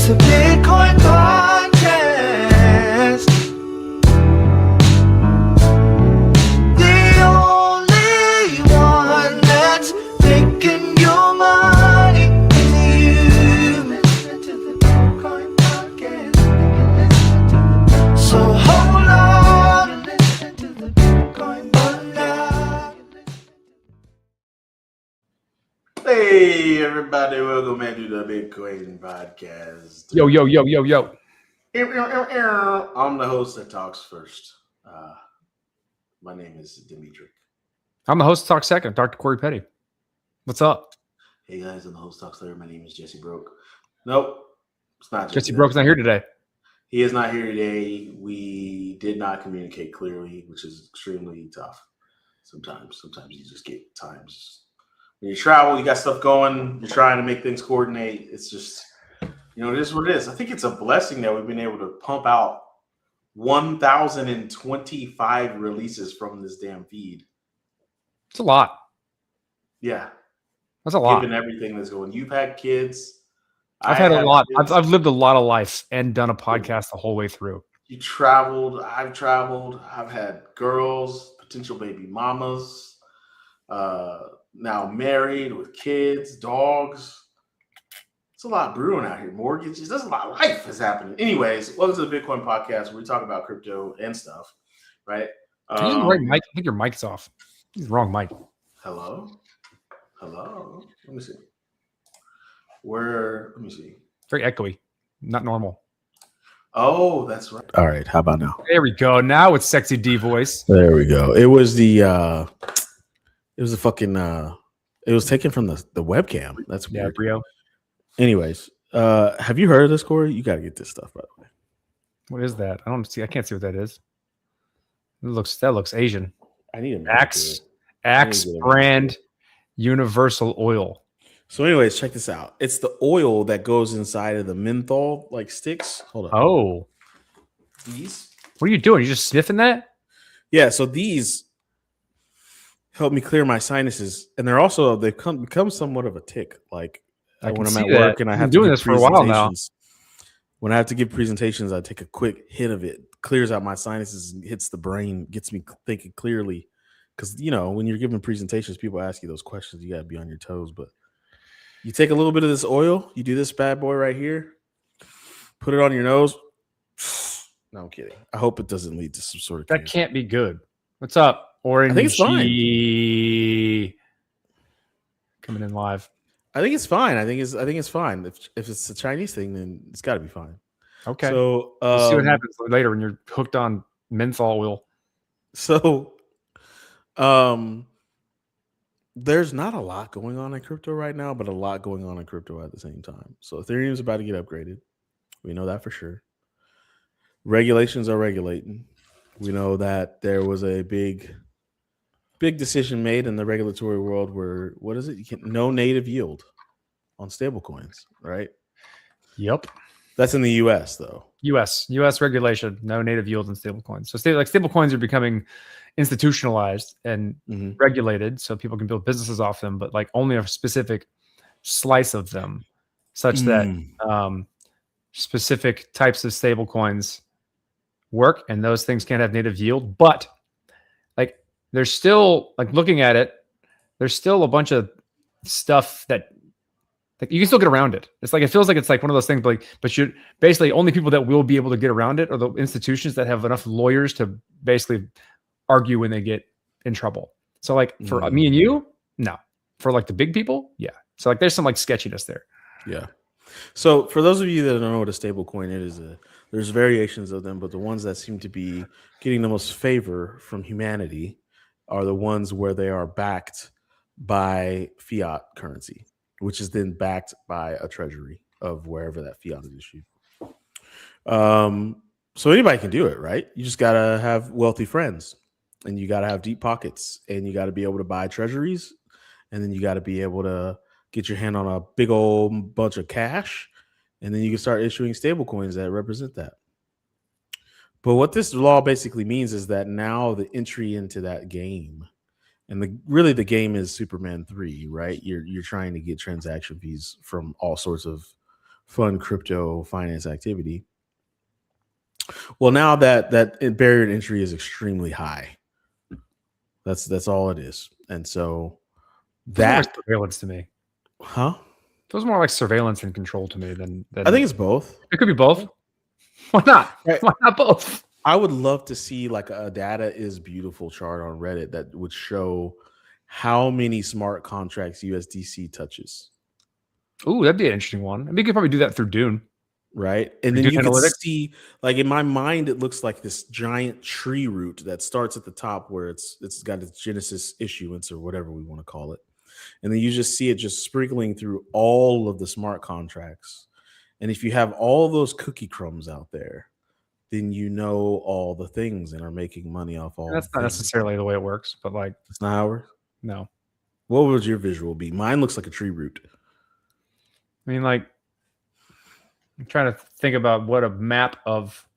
It's the Bitcoin Podcast. The only one that's taking your money with you. Listen to the Bitcoin Podcast. So hold on and listen to the Bitcoin Podcast. Hey everybody, welcome back to the Bitcoin Podcast. Yo. I'm the host that talks first. My name is Dimitri. I'm the host of Talk Second, Dr. Corey Petty. What's up? Hey guys, I'm the host talks third. My name is Jesse Broke. Nope, it's not Jesse Broke's not here today. He is not here today. We did not communicate clearly, which is extremely tough. Sometimes you just get times. When you travel, you got stuff going, you're trying to make things coordinate. It's just, it is what it is. I think it's a blessing that we've been able to pump out 1,025 releases from this damn feed. It's a lot. Yeah. That's a lot. Given everything that's going. You've had kids. I've had a lot. I've lived a lot of life and done a podcast the whole way through. You traveled. I've traveled. I've had girls, potential baby mamas, now married with kids, dogs. It's a lot brewing out here. Mortgages. There's a lot of life is happening. Anyways, welcome to the Bitcoin Podcast where we talk about crypto and stuff, right? Are you the right mic? I think your mic's off. He's the wrong mic. Hello? Let me see. Let me see. Very echoey. Not normal. Oh, that's right. All right. How about now? There we go. Now it's sexy D voice. There we go. It was it was taken from the webcam. That's weird. Yeah, Brio. Anyways, have you heard of this, Corey? You got to get this stuff, by the way. What is that? I can't see what that is. That looks Asian. I need a Axe brand universal oil. So anyways, check this out. It's the oil that goes inside of the menthol like sticks. Hold on. Oh. These? What are you doing? You just sniffing that? Yeah, so these help me clear my sinuses, and they've become somewhat of a tick. Like when I'm at work and I have to doing this for a while now. When I have to give presentations, I take a quick hit of it, clears out my sinuses and hits the brain, gets me thinking clearly. Because when you're giving presentations, people ask you those questions. You got to be on your toes. But you take a little bit of this oil, you do this bad boy right here, put it on your nose. No, I'm kidding. I hope it doesn't lead to some sort of that cancer. can't be good. What's up? Orange. I think it's fine. Coming in live. I think it's fine. I think it's fine. If it's a Chinese thing, then it's got to be fine. Okay. So we'll see what happens later when you're hooked on menthol oil. So, there's not a lot going on in crypto right now, but a lot going on in crypto at the same time. So Ethereum is about to get upgraded. We know that for sure. Regulations are regulating. We know that there was a big decision made in the regulatory world where, what is it? No native yield on stablecoins, right? Yep. That's in the U.S. though. U.S. regulation, no native yield in stablecoins. So stablecoins are becoming institutionalized and regulated, so people can build businesses off them, but like only a specific slice of them, such that specific types of stablecoins work, and those things can't have native yield. But like, there's still, like, looking at it, there's still a bunch of stuff that you can still get around it. It's like, it feels like it's like one of those things, but you basically, only people that will be able to get around it are the institutions that have enough lawyers to basically argue when they get in trouble. So like for me and you, no. For like the big people, yeah. So like there's some like sketchiness there. Yeah. So for those of you that don't know what a stable coin is, there's variations of them, but the ones that seem to be getting the most favor from humanity are the ones where they are backed by fiat currency, which is then backed by a treasury of wherever that fiat is issued. So anybody can do it, right? You just got to have wealthy friends, and you got to have deep pockets, and you got to be able to buy treasuries, and then you got to be able to get your hand on a big old bunch of cash, and then you can start issuing stable coins that represent that. But what this law basically means is that now the entry into that game, and the game is Superman 3, right? You're trying to get transaction fees from all sorts of fund crypto finance activity. Well, now that barrier to entry is extremely high. That's all it is. And so Feels more that, like surveillance to me. huh? Feels more like surveillance and control to me than I think it's both. it could be both. Why not? Right. Why not both? I would love to see like a data is beautiful chart on Reddit that would show how many smart contracts USDC touches, Ooh, that'd be an interesting one. I mean, you could probably do that through Dune. right? And then Dune you can analytics? see, like in my mind, it looks like this giant tree root that starts at the top where it's got its Genesis issuance or whatever we want to call it. And then you just see it just sprinkling through all of the smart contracts. And if you have all those cookie crumbs out there, then you know all the things and are making money off all. That's the not things. necessarily the way it works, but like, It's not how it works. no. What would your visual be? Mine looks like a tree root. I mean, like, I'm trying to think about what a map of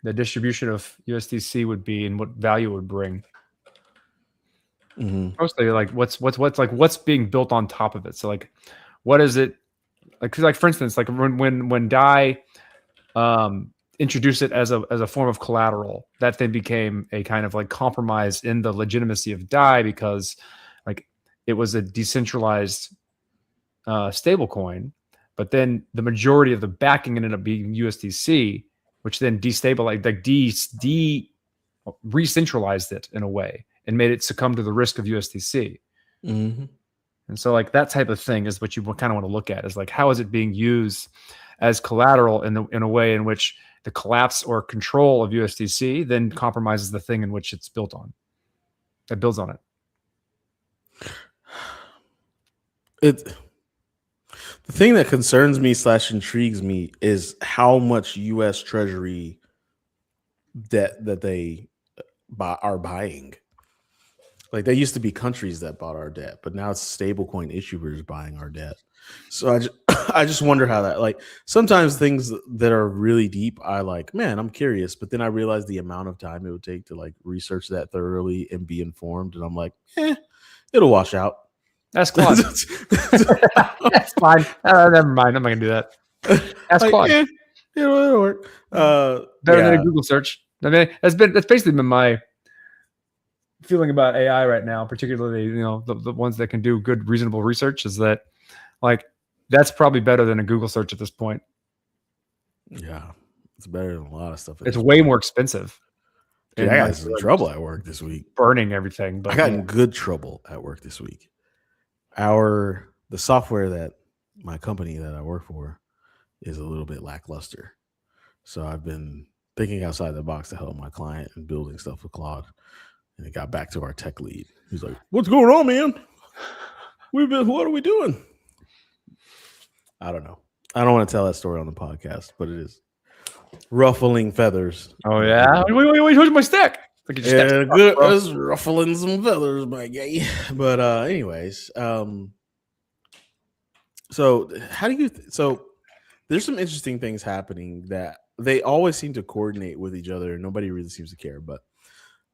the distribution of USDC would be and what value it would bring. Mm-hmm. Mostly, like, what's being built on top of it. So, like, what is it? Like, 'cause, like, for instance, like when DAI introduced it as a form of collateral, that then became a kind of like compromise in the legitimacy of DAI because, like, it was a decentralized stable coin, but then the majority of the backing ended up being USDC, which then destabilized, like re-centralized it in a way and made it succumb to the risk of USDC. Mm-hmm. And so, like, that type of thing is what you kind of want to look at, is like, how is it being used as collateral in a way in which the collapse or control of USDC then compromises the thing in which it's built on. It builds on it. The thing that concerns me / intrigues me is how much U.S. Treasury debt that they are buying. Like, they used to be countries that bought our debt, but now it's stablecoin issuers buying our debt. So I just wonder how that, like, sometimes things that are really deep, I like, man, I'm curious, but then I realize the amount of time it would take to like research that thoroughly and be informed, and I'm like, it'll wash out. That's Claude. That's fine. Never mind. I'm not gonna do that. That's like, Claude. It'll work. Better than a Google search. I mean, that's basically been my feeling about AI right now, particularly, you know, the ones that can do good, reasonable research, is that, like, that's probably better than a Google search at this point. Yeah, it's better than a lot of stuff. It's way more expensive. Dude, I got some trouble at work this week. Burning everything. But I got in good trouble at work this week. The software that my company that I work for is a little bit lackluster. So I've been thinking outside the box to help my client and building stuff with Claude. And it got back to our tech lead. He's like, "What's going on, man? What are we doing?" I don't know. I don't want to tell that story on the podcast, but it is ruffling feathers. Oh yeah. Wait, where's my stack? Like, Yeah, good. It's ruffling some feathers, my guy. But anyways, so how do you? So there's some interesting things happening that they always seem to coordinate with each other. Nobody really seems to care. But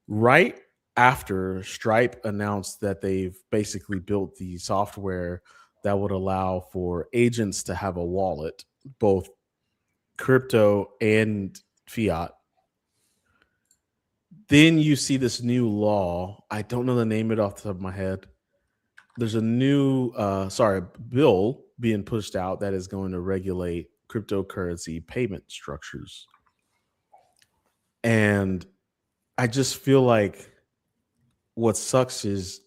right after Stripe announced that they've basically built the software that would allow for agents to have a wallet, both crypto and fiat. Then you see this new law. I don't know the name of it off the top of my head. There's a new bill being pushed out that is going to regulate cryptocurrency payment structures. And I just feel like what sucks is,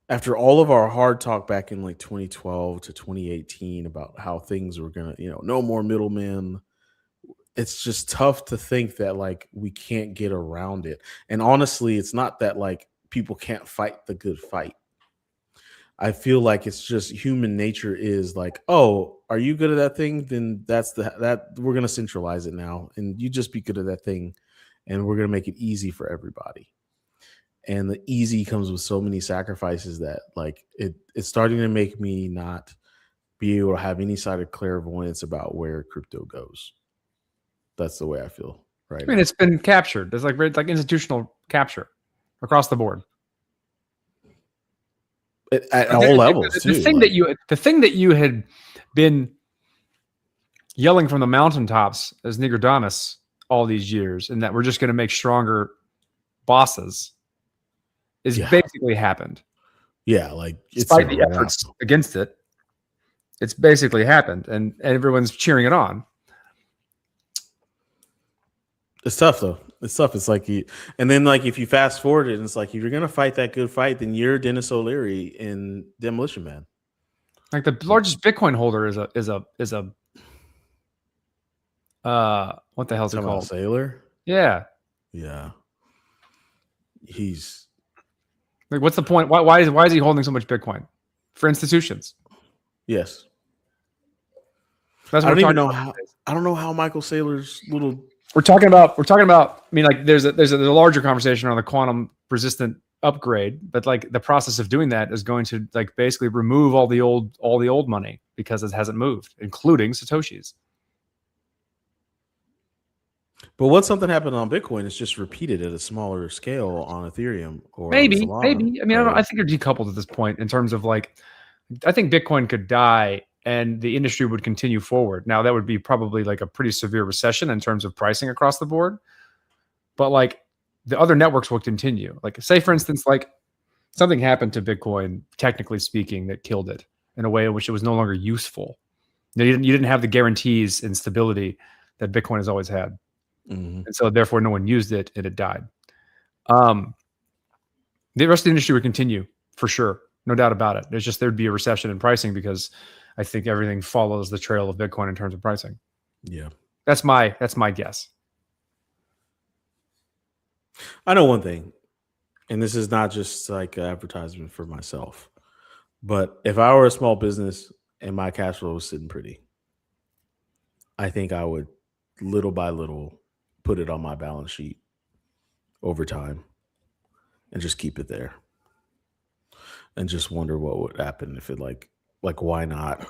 after all of our hard talk back in like 2012 to 2018 about how things were going to, no more middlemen, it's just tough to think that like we can't get around it. And honestly, it's not that like people can't fight the good fight. I feel like it's just human nature is like, oh, are you good at that thing? Then that we're going to centralize it now. And you just be good at that thing. And we're going to make it easy for everybody. And the easy comes with so many sacrifices that like it's starting to make me not be able to have any side of clairvoyance about where crypto goes. That's the way I feel right now. It's been captured. There's like institutional capture across the board. At all levels, the thing that you had been yelling from the mountaintops as Nicodemus all these years, and that we're just going to make stronger bosses, is Yeah. basically happened. Yeah, like Despite the a wrap. efforts against it, it's basically happened, and everyone's cheering it on. It's tough though. It's tough. It's like and then like if you fast forward it, and it's like if you're gonna fight that good fight, then you're Dennis O'Leary in Demolition Man. Like the largest Bitcoin holder is a what the hell's it Talking about called? Sailor. Yeah. Yeah. He's Like, what's the point? Why is he holding so much Bitcoin? For institutions. yes. That's I what don't we're even talking know about. how. I don't know how Michael Saylor's little. We're talking about. I mean, like, there's a larger conversation on the quantum resistant upgrade, but like the process of doing that is going to like basically remove all the old money because it hasn't moved, including Satoshi's. But once something happened on Bitcoin, it's just repeated at a smaller scale on Ethereum or Maybe. Solana. I mean, I think they're decoupled at this point in terms of like, I think Bitcoin could die and the industry would continue forward. Now that would be probably like a pretty severe recession in terms of pricing across the board. But like the other networks will continue. Like say for instance, like something happened to Bitcoin, technically speaking, that killed it in a way in which it was no longer useful. You didn't have the guarantees and stability that Bitcoin has always had. Mhm. And so therefore no one used it and it died. The rest of the industry would continue for sure. No doubt about it. There's just, there'd be a recession in pricing because I think everything follows the trail of Bitcoin in terms of pricing. Yeah. That's my guess. I know one thing, and this is not just like an advertisement for myself, but if I were a small business and my cash flow was sitting pretty, I think I would little by little put it on my balance sheet over time and just keep it there and just wonder what would happen if it like why not?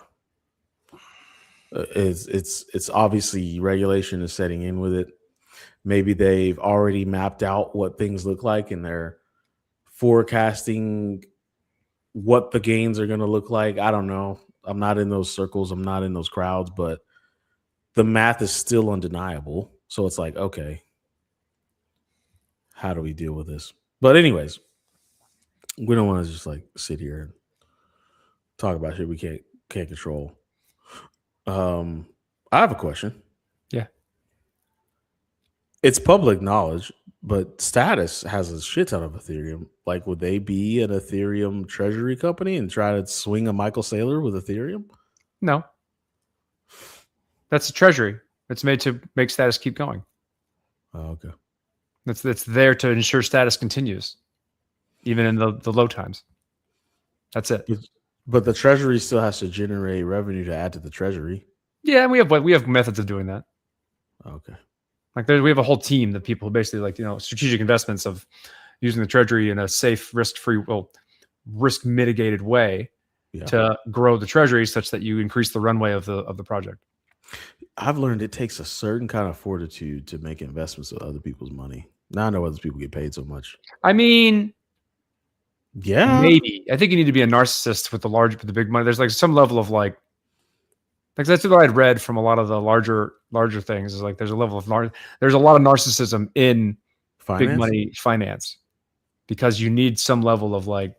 It's obviously regulation is setting in with it. Maybe they've already mapped out what things look like and they're forecasting what the gains are going to look like. I don't know. I'm not in those circles. I'm not in those crowds, but the math is still undeniable. So it's like, okay, how do we deal with this? But anyways, we don't want to just like sit here and talk about shit we can't control. I have a question. Yeah. It's public knowledge, but Status has a shit ton of Ethereum. Like, would they be an Ethereum treasury company and try to swing a Michael Saylor with Ethereum? No. That's a treasury. It's made to make Status keep going. Oh, okay. That's there to ensure Status continues, even in the low times. That's it. But the treasury still has to generate revenue to add to the treasury. Yeah, we have methods of doing that. Okay. Like we have a whole team that people basically like, strategic investments of using the treasury in a safe, risk-free, risk mitigated way to grow the treasury such that you increase the runway of the project. I've learned it takes a certain kind of fortitude to make investments with other people's money. Now I know other people get paid so much. I mean, yeah, maybe. I think you need to be a narcissist with the big money. There's like some level of like that's what I'd read from a lot of the larger things is like there's a level of there's a lot of narcissism in big money finance because you need some level of like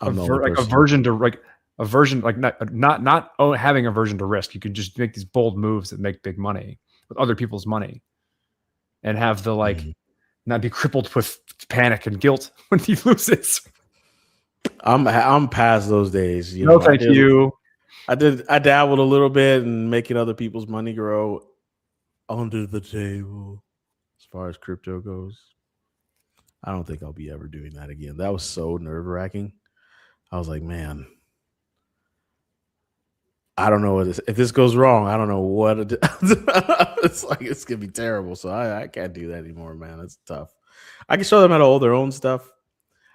aversion to not having aversion to risk. You can just make these bold moves that make big money with other people's money and have the not be crippled with panic and guilt when he loses. I'm past those days. No, thank you. I dabbled a little bit in making other people's money grow under the table as far as crypto goes. I don't think I'll be ever doing that again. That was so nerve-wracking. I was like, man, I don't know if this goes wrong. I don't know what it it's like. It's gonna be terrible. So I can't do that anymore, man. It's tough. I can show them how to hold their own stuff.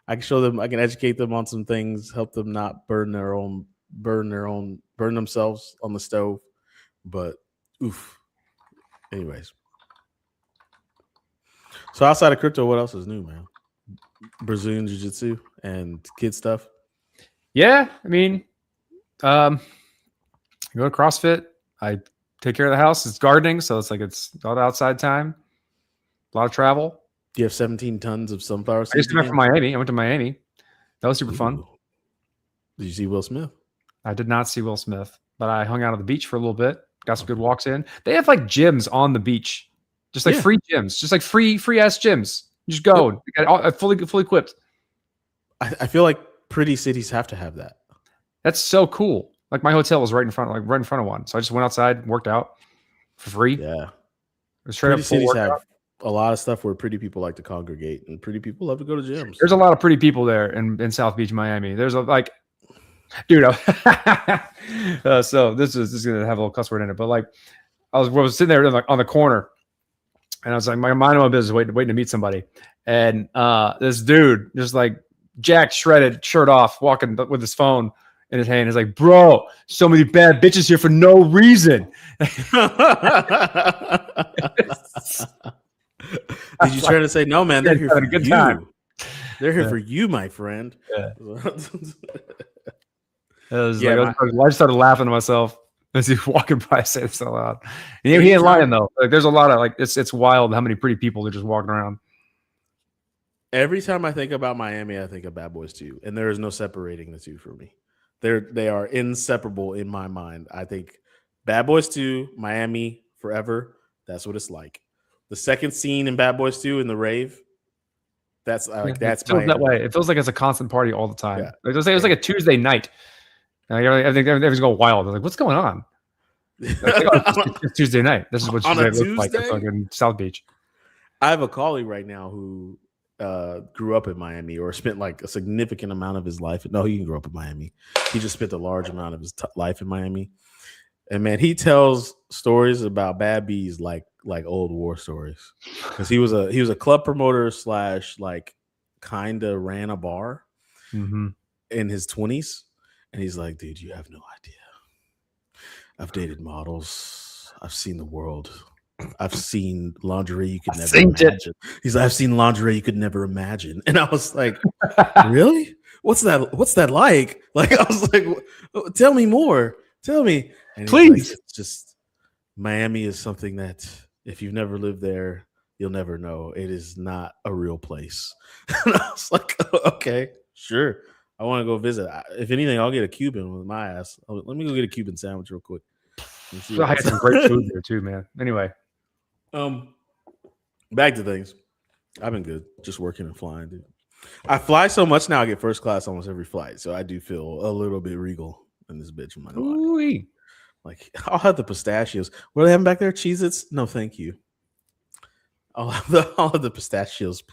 I can show them. I can educate them on some things. Help them not burn themselves on the stove. But oof. Anyways, so outside of crypto, what else is new, man? Brazilian jiu-jitsu and kid stuff. Yeah, I mean, go to CrossFit. I take care of the house. It's gardening, so it's all the outside time. A lot of travel. Do you have 17 tons of sunflower I seeds? just came back from Miami. I went to Miami. That was super fun. Ooh. Did you see Will Smith? I did not see Will Smith, but I hung out on the beach for a little bit. Got some good walks in. They have like gyms on the beach, just like free gyms, just like free ass gyms. You just go. Yep. They got all, fully equipped. I feel like pretty cities have to have that. That's so cool. Like my hotel was right in front of one, so I just went outside, worked out for free. Yeah, It was straight pretty up full cities workout. have a lot of stuff where pretty people like to congregate, and pretty people love to go to gyms. There's a lot of pretty people there in South Beach, Miami. There's dude. So this is gonna have a little cuss word in it, but like I was sitting there like on the corner, and I was like, my mind on my business, waiting to meet somebody, and this dude just like jacked, shredded, shirt off, walking with his phone in his hand. He's like, bro, so many bad bitches here for no reason. Did you try to say no, man? They're here for having a good you. time. They're here for you, my friend. Yeah. Yeah, I just started laughing to myself as he was walking by, saying this out loud. And he ain't lying though. Like, there's a lot of it's wild how many pretty people are just walking around. Every time I think about Miami, I think of Bad Boys 2, and there is no separating the two for me. They are inseparable in my mind. I think Bad Boys 2, Miami forever. That's what it's like. The second scene in Bad Boys 2 in the rave. That's It feels that way. It feels like it's a constant party all the time. Yeah. It was like a Tuesday night. I think everything's going wild. I'm like, what's going on? It's Tuesday night. This is what On a Tuesday looks like Tuesday? in South Beach. I have a colleague right now who grew up in Miami or spent like a significant amount of his life. No, he didn't grow up in Miami. He just spent a large amount of his life in Miami. And man, he tells stories about bad bees like old war stories. Because he was a club promoter / like kind of ran a bar in his 20s. And he's like, dude, you have no idea. I've dated models. I've seen the world. I've seen lingerie you could never imagine. He's like, I've seen lingerie you could never imagine. And I was like, really? What's that like? Like, I was like, tell me more. Tell me. And please. Like, it's just Miami is something that if you've never lived there, you'll never know. It is not a real place. And I was like, okay, sure. I want to go visit. If anything, I'll get a Cuban with my ass. Let me go get a Cuban sandwich real quick. I had some great food there too, man. Anyway, back to things. I've been good, just working and flying, dude. I fly so much now. I get first class almost every flight, so I do feel a little bit regal in this bitch. Like I'll have the pistachios. What are they having back there? Cheez-Its? No, thank you. I'll have the pistachios.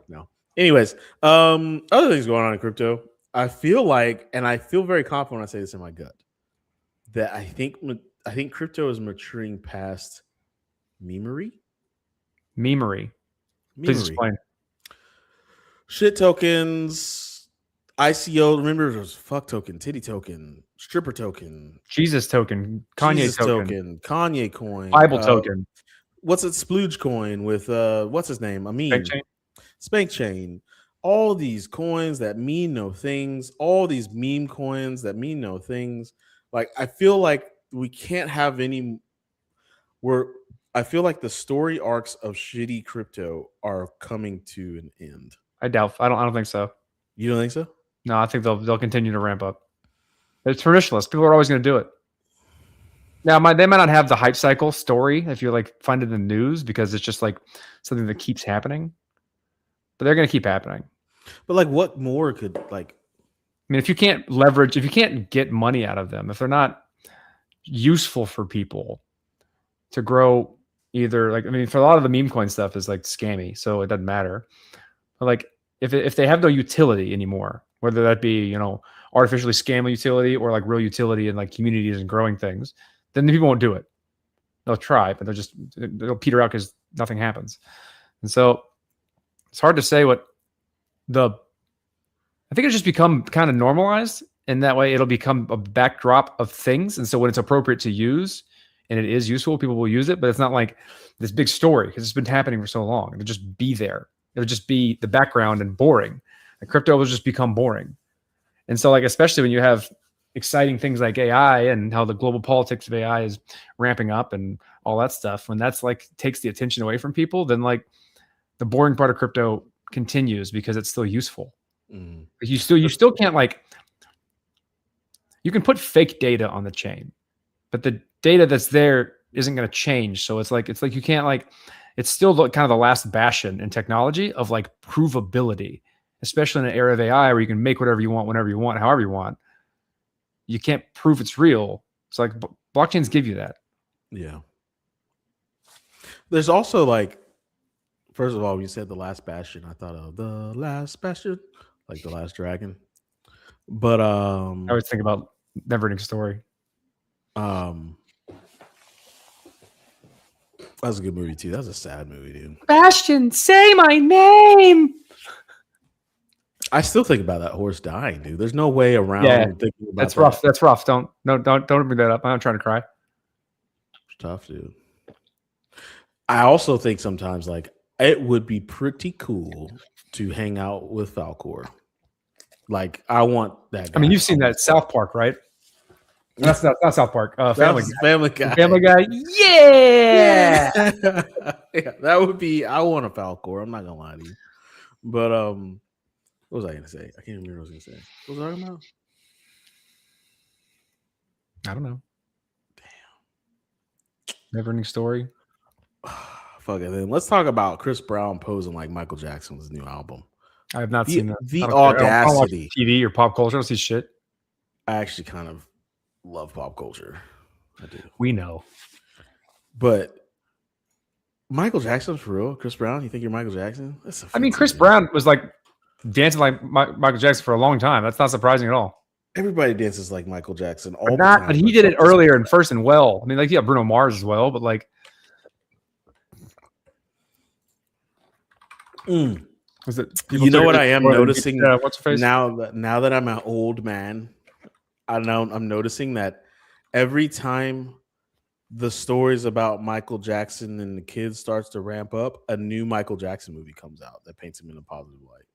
No. Anyways, other things going on in crypto. I feel like, and I feel very confident when I say this in my gut, that I think crypto is maturing past memery. Please explain. Shit tokens, ICO. Remember, there was fuck token, titty token, stripper token, Jesus token, Kanye Jesus token, Kanye coin, Bible token. What's it? Splooge coin with what's his name? Amin. Spank Chain. All these coins that mean no things. All these meme coins that mean no things. Like I feel like we can't have any. I feel like the story arcs of shitty crypto are coming to an end. I don't think so. You don't think so? No, I think they'll continue to ramp up. They're traditionalists. People are always going to do it. Now, they might not have the hype cycle story if you like find it in the news because it's just like something that keeps happening. But they're going to keep happening. But like, what more could like? I mean, if you can't get money out of them, if they're not useful for people to grow, either like, I mean, for a lot of the meme coin stuff is like scammy, so it doesn't matter. But like, if they have no utility anymore, whether that be artificially scam utility or like real utility in like communities and growing things, then the people won't do it. They'll try, but they'll peter out because nothing happens. And so it's hard to say what I think it's just become kind of normalized, and that way it'll become a backdrop of things. And so when it's appropriate to use and it is useful, people will use it, but it's not like this big story because it's been happening for so long. It'll just be there. It'll just be the background and boring. And crypto will just become boring. And so like, especially when you have, exciting things like AI and how the global politics of AI is ramping up and all that stuff, when that's like takes the attention away from people, then like the boring part of crypto continues because it's still useful. Mm. But you still can't like, you can put fake data on the chain, but the data that's there isn't going to change. So it's like you can't like, it's still kind of the last bastion in technology of like provability, especially in an era of AI where you can make whatever you want, whenever you want, however you want. You can't prove it's real. It's like blockchains give you that. Yeah. There's also like, first of all, when you said the last bastion, I thought of the last bastion, like the last dragon. But I always think about Neverending Story. That was a good movie too. That was a sad movie, dude. Bastion, say my name. I still think about that horse dying, dude. There's no way around thinking about That's that. rough. That's rough. Don't bring that up. I'm not trying to cry. It's tough, dude. I also think sometimes like it would be pretty cool to hang out with Falcor. Like I want that guy. I mean, you've seen that South Park, right? That's not South Park. Family Guy. Family Guy. Family Guy. Yeah. Yeah, that would be. I want a Falcor. I'm not gonna lie to you. But what was I gonna say? I can't remember what I was gonna say. What was I talking about? I don't know. Damn. Neverending Story. Fuck it. Then let's talk about Chris Brown posing like Michael Jackson's new album. I have not seen that. The I don't care. I don't watch audacity. TV or pop culture. I don't see shit. I actually kind of love pop culture. I do. We know. But Michael Jackson for real? Chris Brown? You think you're Michael Jackson? I mean, Chris Brown was like dancing like Michael Jackson for a long time. That's not surprising at all. Everybody dances like Michael Jackson all But the not, time. but he did it earlier and first and well. I mean, like, yeah, Bruno Mars as well, but like, was it? You know what I am noticing what's her face? now that I'm an old man, I'm noticing that every time the stories about Michael Jackson and the kids starts to ramp up, a new Michael Jackson movie comes out that paints him in a positive light.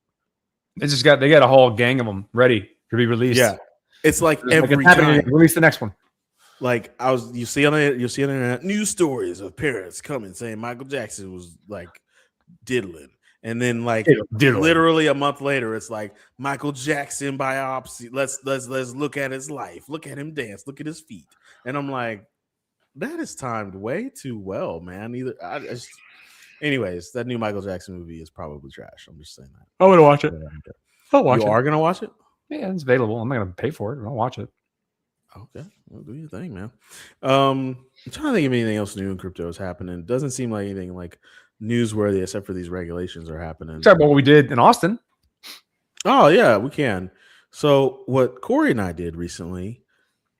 They got a whole gang of them ready to be released. Yeah, it's like It's every like it's happening. time. Release the next one. Like you'll see on the internet news stories of parents coming saying Michael Jackson was like diddling. And then like literally a month later, it's like Michael Jackson biopsy. Let's look at his life. Look at him dance. Look at his feet. And I'm like, that is timed way too well, man. Anyways, that new Michael Jackson movie is probably trash. I'm just saying that. I want to watch it. I'll watch You it. are gonna watch it? Yeah, it's available. I'm not gonna pay for it. I'll watch it. Okay, well, do your thing, man. I'm trying to think of anything else new in crypto is happening. It doesn't seem like anything like newsworthy except for these regulations are happening. Talk about what we did in Austin. Oh yeah, we can. So what Corey and I did recently,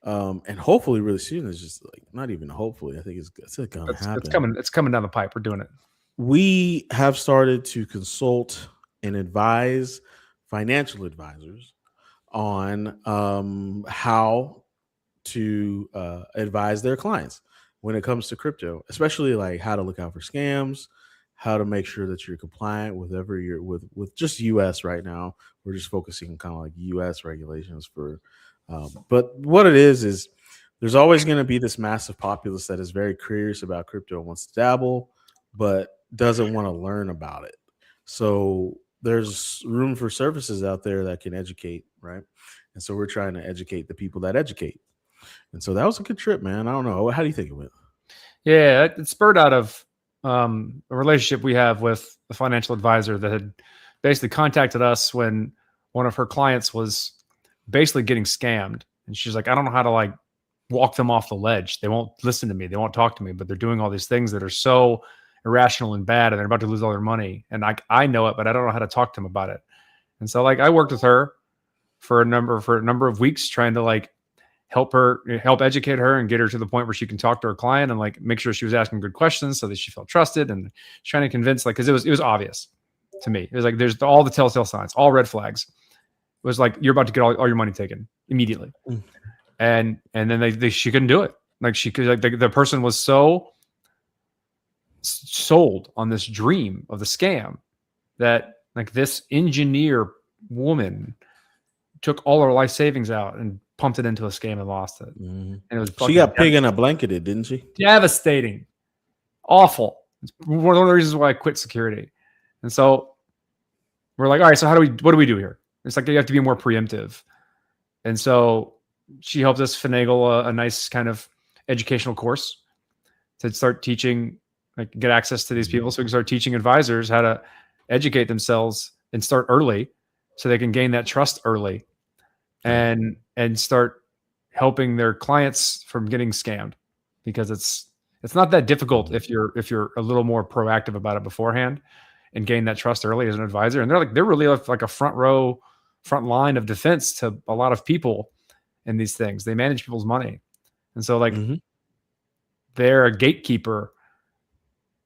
and hopefully really soon is just like not even hopefully. I think it's gonna happen. It's coming down the pipe. We're doing it. We have started to consult and advise financial advisors on how to advise their clients when it comes to crypto, especially like how to look out for scams, how to make sure that you're compliant with with just US right now. We're just focusing on kind of like US regulations for but what it is there's always going to be this massive populace that is very curious about crypto and wants to dabble but doesn't want to learn about it. So there's room for services out there that can educate, right? And so we're trying to educate the people that educate. And so that was a good trip, man. I don't know. How do you think of it? Yeah, it spurred out of a relationship we have with a financial advisor that had basically contacted us when one of her clients was basically getting scammed. And she's like, I don't know how to like walk them off the ledge. They won't listen to me. They won't talk to me, but they're doing all these things that are so irrational and bad and they're about to lose all their money. And I know it, but I don't know how to talk to them about it. And so like I worked with her for a number of weeks trying to like help educate her and get her to the point where she can talk to her client and like make sure she was asking good questions so that she felt trusted and trying to convince like, cause it was obvious to me. It was like, there's all the telltale signs, all red flags. It was like, you're about to get all your money taken immediately. And then she couldn't do it. Like she could, like the person was so sold on this dream of the scam that like this engineer woman took all her life savings out and pumped it into a scam and lost it. Mhm. And it was She fucking got pig in a blanketed, didn't she? devastating, awful. It's one of the reasons why I quit security. And so we're like, all right, so what do we do here? It's like you have to be more preemptive. And so she helped us finagle a nice kind of educational course to start teaching, like get access to these people so we can start teaching advisors how to educate themselves and start early so they can gain that trust early and start helping their clients from getting scammed, because it's not that difficult if you're a little more proactive about it beforehand and gain that trust early as an advisor. And they're really like a front line of defense to a lot of people in these things. They manage people's money. And so like they're a gatekeeper,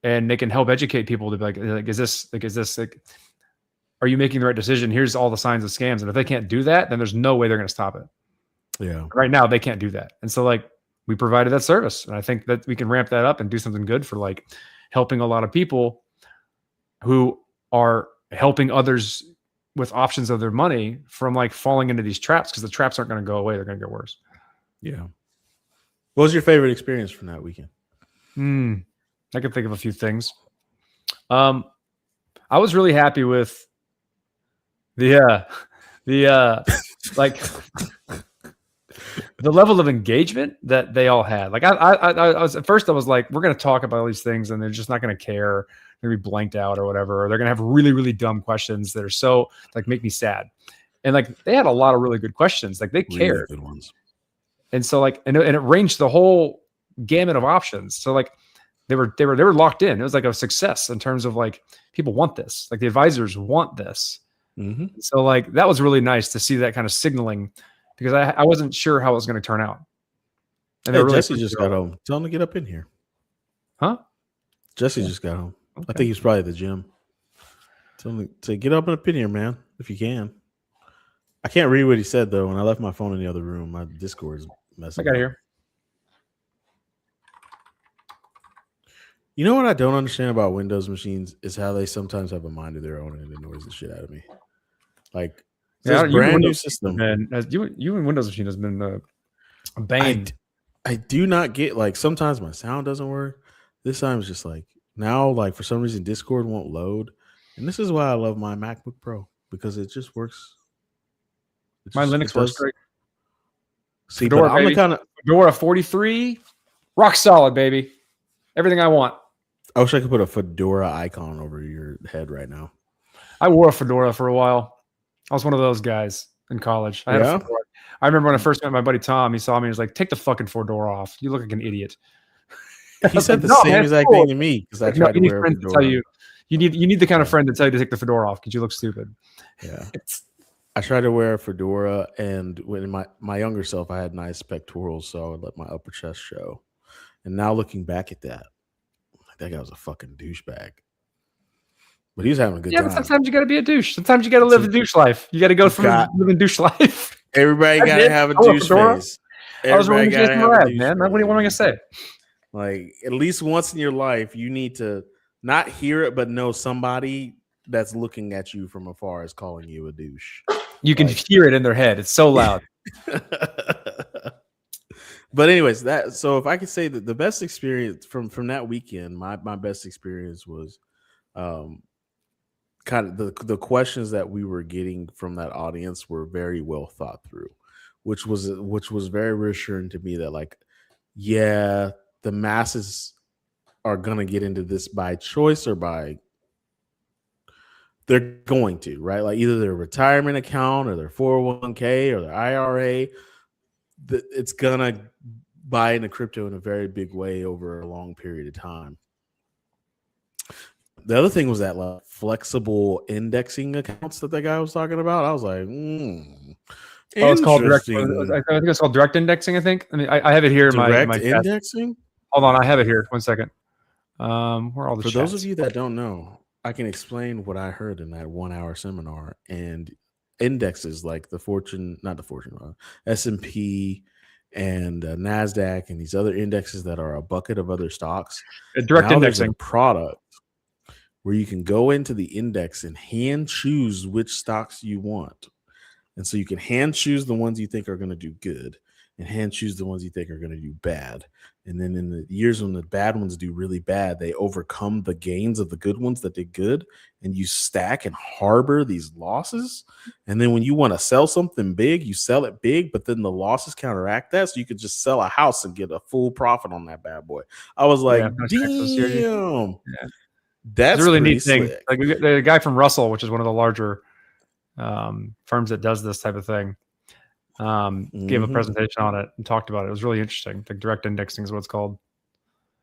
and they can help educate people to be like, is this like, are you making the right decision? Here's all the signs of scams. And if they can't do that, then there's no way they're going to stop it. Yeah. Right now they can't do that. And so like we provided that service. And I think that we can ramp that up and do something good for like helping a lot of people who are helping others with options of their money from like falling into these traps, because the traps aren't going to go away. They're going to get worse. Yeah. What was your favorite experience from that weekend? I can think of a few things. I was really happy with the like the level of engagement that they all had. Like I was at first I was like, we're going to talk about all these things and they're just not going to care. They're going to be blanked out or whatever. Or they're going to have really, really dumb questions that are so like make me sad. And like they had a lot of really good questions. Like they cared. Really good ones. And so like and it ranged the whole gamut of options. So like they were locked in. It was like a success in terms of like people want this. Like the advisors want this. So like that was really nice to see that kind of signaling, because I wasn't sure how it was going to turn out. And hey, really Jesse just got home. Tell him to get up in here. Huh? Jesse just got home. Okay. I think he's probably at the gym. Tell him to get up and up in here, man, if you can. I can't read what he said though. When I left my phone in the other room, my Discord is messing. I got up. here. You know what I don't understand about Windows machines is how they sometimes have a mind of their own and it annoys the shit out of me. Like this brand new system, and you and Windows machine has been a bane. I do not get, like, sometimes my sound doesn't work. This time it's just like now, like for some reason Discord won't load, and this is why I love my MacBook Pro, because it just works. My Linux works great. See, Fedora, but I'm the kind of Fedora 43, rock solid, baby. Everything I want. I wish I could put a Fedora icon over your head right now. I wore a fedora for a while. I was one of those guys in college. I had a fedora. I remember when I first met my buddy Tom, he saw me and was like, take the fucking fedora off. You look like an idiot. He said the same exact thing to me, because I tried to wear a fedora. Tell you need the kind of friend to tell you to take the fedora off because you look stupid. Yeah. I tried to wear a fedora, and when my younger self, I had nice pectorals, so I would let my upper chest show. And now looking back at that guy was a fucking douchebag. But he was having a good time. But sometimes you got to be a douche. Sometimes you got to live a douche life. You got to go from living douche life. Everybody got to have a douche face. I was running Jason Mraz, man. What am I going to say? Like, at least once in your life, you need to not hear it, but know somebody that's looking at you from afar is calling you a douche. You can hear it in their head. It's so loud. But anyways, so if I could say that the best experience from that weekend, my best experience was kind of the questions that we were getting from that audience were very well thought through, which was very reassuring to me that, like, yeah, the masses are gonna get into this by choice or by they're going to, right? Like either their retirement account or their 401k or their IRA, it's gonna buy into crypto in a very big way over a long period of time. The other thing was that, like, flexible indexing accounts that guy was talking about. I was like, it's called direct. I think it's called direct indexing. I think. I mean, I have it here. Direct indexing. Hold on, I have it here. 1 second. Where are all the For chats? those of you that don't know, I can explain what I heard in that 1 hour seminar. And indexes like S&P and NASDAQ and these other indexes that are a bucket of other stocks. Direct indexing product where you can go into the index and hand choose which stocks you want. And so you can hand choose the ones you think are going to do good and hand choose the ones you think are going to do bad. And then in the years when the bad ones do really bad, they overcome the gains of the good ones that did good. And you stack and harbor these losses. And then when you want to sell something big, you sell it big, but then the losses counteract that. So you could just sell a house and get a full profit on that bad boy. I was like, Yeah, no tax associated. damn. Yeah. That's It's a really pretty neat thing. slick. Like the guy from Russell, which is one of the larger firms that does this type of thing, gave a Mhm. presentation on it and talked about it. It was really interesting. Like direct indexing is what it's called.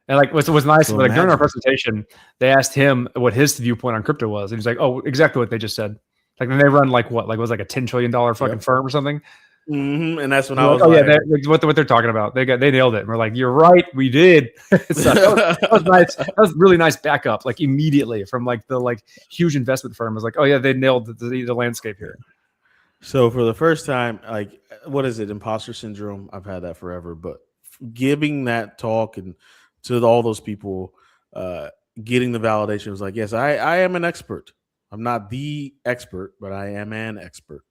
And like what was nice, So like during our imagine. presentation, they asked him what his viewpoint on crypto was. And he's like, "Oh, exactly what they just said." Like then they run like what? Like it was like a $10 trillion fucking Yep. firm or something. And that's when We're I like, was oh like, yeah, what they're talking about. They nailed it. And we're like, you're right, we did. So that was nice. That was really nice backup, like immediately from like the like huge investment firm. I was like, oh yeah, they nailed the landscape here. So for the first time, like, what is it? Imposter syndrome. I've had that forever, but giving that talk and to all those people, getting the validation was like, yes, I am an expert. I'm not the expert, but I am an expert.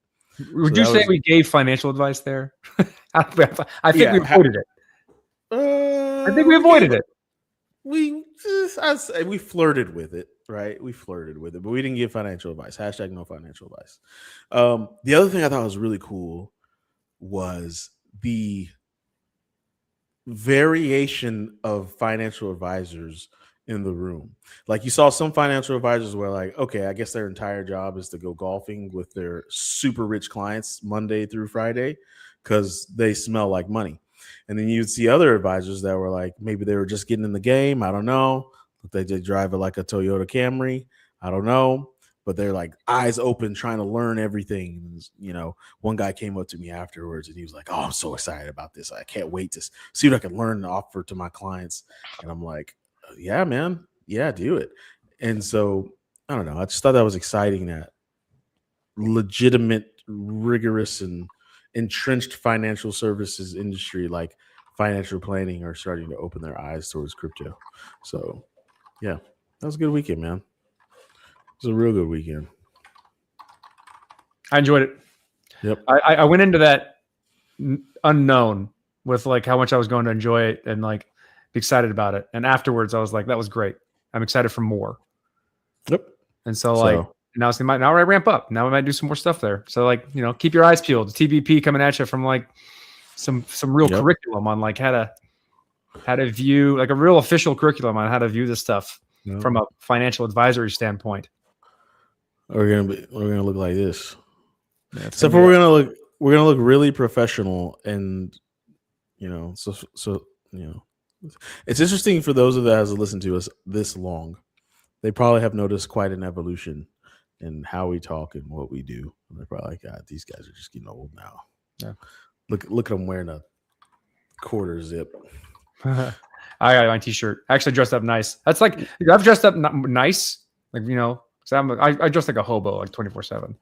Would So you that say was- we gave financial advice there? I think Yeah, we avoided it. I think we avoided it. I'd say we flirted with it, right? We flirted with it, but we didn't give financial advice. Hashtag no financial advice. The other thing I thought was really cool was the variation of financial advisors in the room. Like you saw some financial advisors were like, okay, I guess their entire job is to go golfing with their super rich clients Monday through Friday because they smell like money. And then you'd see other advisors that were like, maybe they were just getting in the game. I don't know. But they did drive it like a Toyota Camry. I don't know. But they're like eyes open, trying to learn everything. You know, one guy came up to me afterwards and he was like, oh, I'm so excited about this. I can't wait to see what I can learn and offer to my clients. And I'm like, yeah, man. Yeah, do it. And so I don't know. I just thought that was exciting that legitimate, rigorous, and entrenched financial services industry like financial planning are starting to open their eyes towards crypto. So yeah, that was a good weekend, man. It was a real good weekend. I enjoyed it. Yep. I went into that unknown with like how much I was going to enjoy it and like be excited about it. And afterwards, I was like, that was great. I'm excited for more. Yep. And so like now I ramp up. Now we might do some more stuff there. So like, you know, keep your eyes peeled. TBP coming at you from like some real curriculum on like how to view like a real official curriculum on how to view this stuff from a financial advisory standpoint. We're gonna look like this. Yeah, except for we're gonna look really professional, and you know, so you know, it's interesting for those of that has listened to us this long. They probably have noticed quite an evolution in how we talk and what we do. And they're probably like, God, these guys are just getting old now. Yeah. Look at them wearing a quarter zip. I got my t-shirt. I actually dressed up nice. That's like I've dressed up nice, like you know, because I dress like a hobo, like 24/7.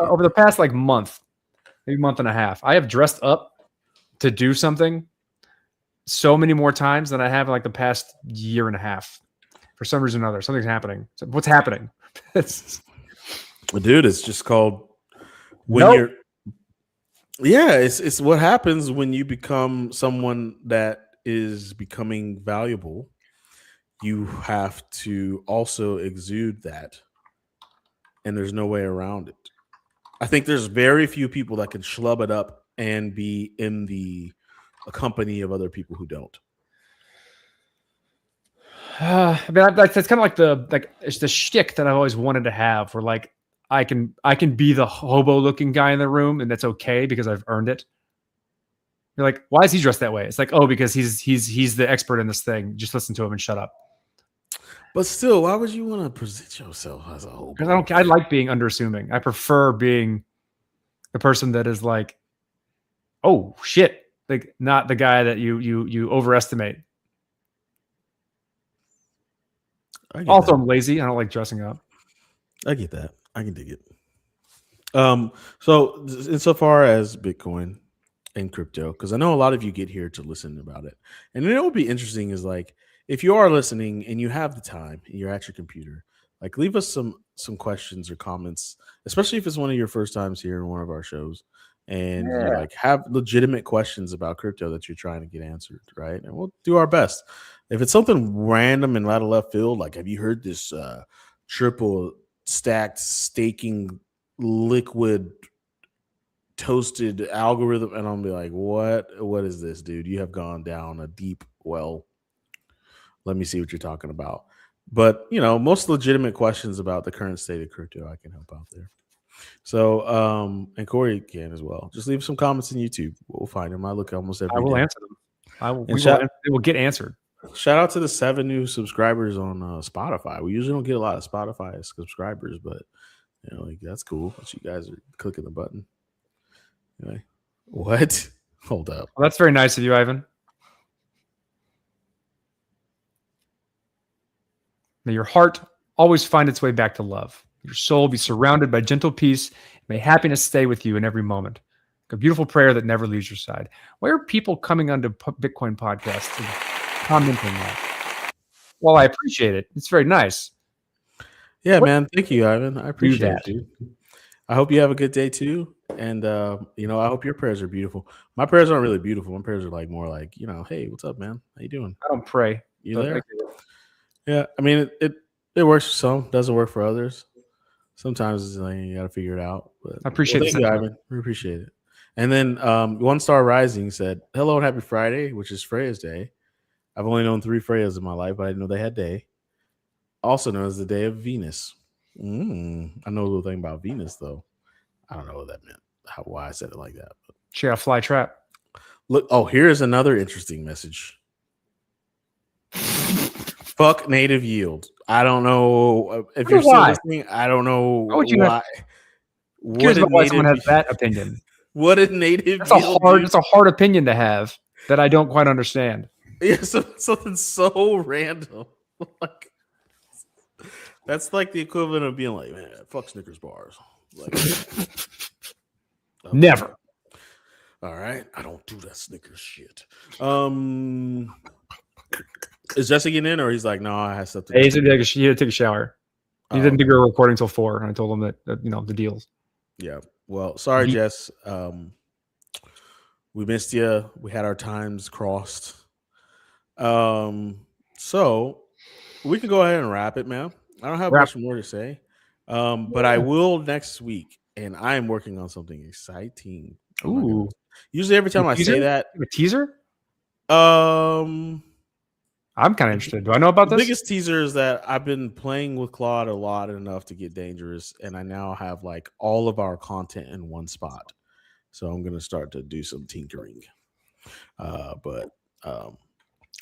Over the past like month, maybe month and a half, I have dressed up to do something so many more times than I have in like the past year and a half. For some reason or another, something's happening. So what's happening? Dude, it's just called when you're. Yeah, it's what happens when you become someone that is becoming valuable. You have to also exude that, and there's no way around it. I think there's very few people that can schlub it up and be in the company of other people who don't. I mean, that's kind of like it's the shtick that I've always wanted to have, where like I can be the hobo-looking guy in the room, and that's okay because I've earned it. You're like, why is he dressed that way? It's like, oh, because he's the expert in this thing. Just listen to him and shut up. But still, why would you want to present yourself as a hobo? Because I like being underassuming. I prefer being the person that is like, oh shit, like not the guy that you overestimate. Also, I'm lazy. I don't like dressing up. I get that. I can dig it. So insofar as Bitcoin and crypto, because I know a lot of you get here to listen about it, and it would be interesting is like if you are listening and you have the time and you're at your computer, Like, leave us some questions or comments, especially if it's one of your first times here in one of our shows, and you Yeah. like have legitimate questions about crypto that you're trying to get answered, right? And we'll do our best. If it's something random and out of left field, like have you heard this triple stacked staking liquid toasted algorithm? And I'll be like, what is this, dude? You have gone down a deep well. Let me see what you're talking about. But most legitimate questions about the current state of crypto, I can help out there. So and Corey can as well. Just leave some comments in YouTube. We'll find them. I look almost every I will day. answer them. They will get answered. Shout out to the 7 new subscribers on Spotify. We usually don't get a lot of Spotify subscribers, but like that's cool that you guys are clicking the button. Anyway, what? Hold up. Well, that's very nice of you, Ivan. May your heart always find its way back to love. Your soul be surrounded by gentle peace. May happiness stay with you in every moment. A beautiful prayer that never leaves your side. Why are people coming onto Bitcoin podcasts and commenting that? Well, I appreciate it. It's very nice. Yeah, man. Thank you, Ivan. I appreciate that. it, dude. I hope you have a good day too. And I hope your prayers are beautiful. My prayers aren't really beautiful. My prayers are like more like, hey, what's up, man? How you doing? I don't pray. You there? Yeah, I mean it works for some, doesn't work for others. Sometimes it's like you got to figure it out. But I appreciate thank you, Ivan. We appreciate it. And then One Star Rising said, "Hello and happy Friday," which is Freya's day. I've only known 3 Freyas in my life, but I didn't know they had day. Also known as the day of Venus. I know a little thing about Venus though. I don't know what that meant. Why I said it like that. But. She got a fly trap. Look, here's another interesting message. Fuck native yield. I don't know if you're still listening. I don't know why. Here's why someone has that opinion. What a native That's yield. It's a hard opinion to have that I don't quite understand. Yeah, something so random. Like that's like the equivalent of being like, man, fuck Snickers bars. Like, never. All right, I don't do that Snickers shit. Is Jesse getting in, or he's like, no, I have something. He had to take a shower. He didn't think we were recording till 4, and I told him that the deals. Yeah. Well, sorry, Jess. We missed you. We had our times crossed. So we can go ahead and wrap it, man. I don't have much more to say. But I will next week, and I am working on something exciting. Ooh. Usually every time I say that, a teaser. I'm kind of interested. Do I know about this? The biggest teaser is that I've been playing with Claude a lot enough to get dangerous, and I now have like all of our content in one spot. So I'm going to start to do some tinkering.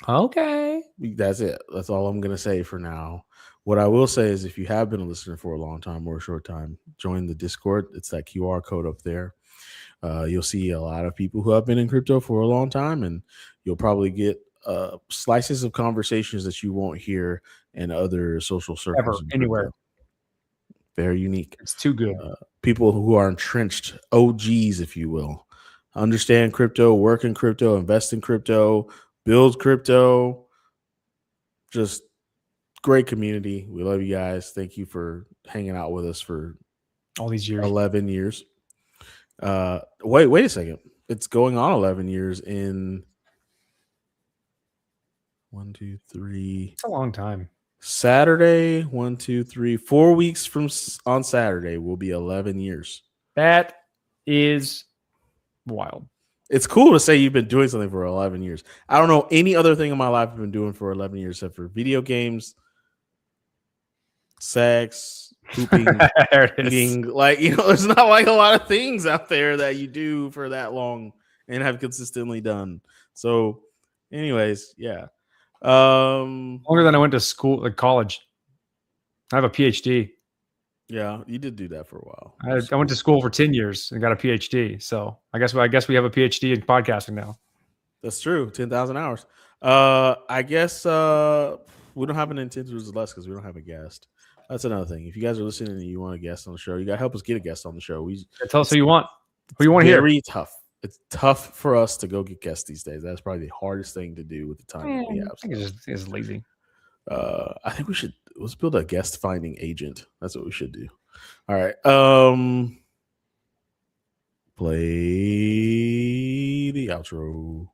Okay. That's it. That's all I'm going to say for now. What I will say is if you have been a listener for a long time or a short time, join the Discord. It's that QR code up there. You'll see a lot of people who have been in crypto for a long time, and you'll probably get slices of conversations that you won't hear in other social circles. Ever, anywhere. Very unique. It's too good. People who are entrenched, OGs, if you will, understand crypto, work in crypto, invest in crypto, build crypto. Just great community. We love you guys. Thank you for hanging out with us for all these years. 11 years. Wait a second. It's going on 11 years in 1, 2, 3. It's a long time. Saturday, 1, 2, 3, 4 weeks from on Saturday will be 11 years. That is wild. It's cool to say you've been doing something for 11 years. I don't know any other thing in my life I've been doing for 11 years except for video games, sex, pooping, eating. Like, there's not like a lot of things out there that you do for that long and have consistently done. So, anyways, yeah. Longer than I went to school, like college. I have a PhD. Yeah, you did do that for a while. I went to school for 10 years and got a PhD. So I guess we have a PhD in podcasting now. That's true. 10,000 hours. I guess we don't have an intent to less because we don't have a guest. That's another thing. If you guys are listening and you want a guest on the show, you got to help us get a guest on the show. Tell us who you want. Who you want to hear. Very tough. It's tough for us to go get guests these days. That's probably the hardest thing to do with the time that we have. I think it's lazy. I think we should let's build a guest finding agent. That's what we should do. All right. Play the outro.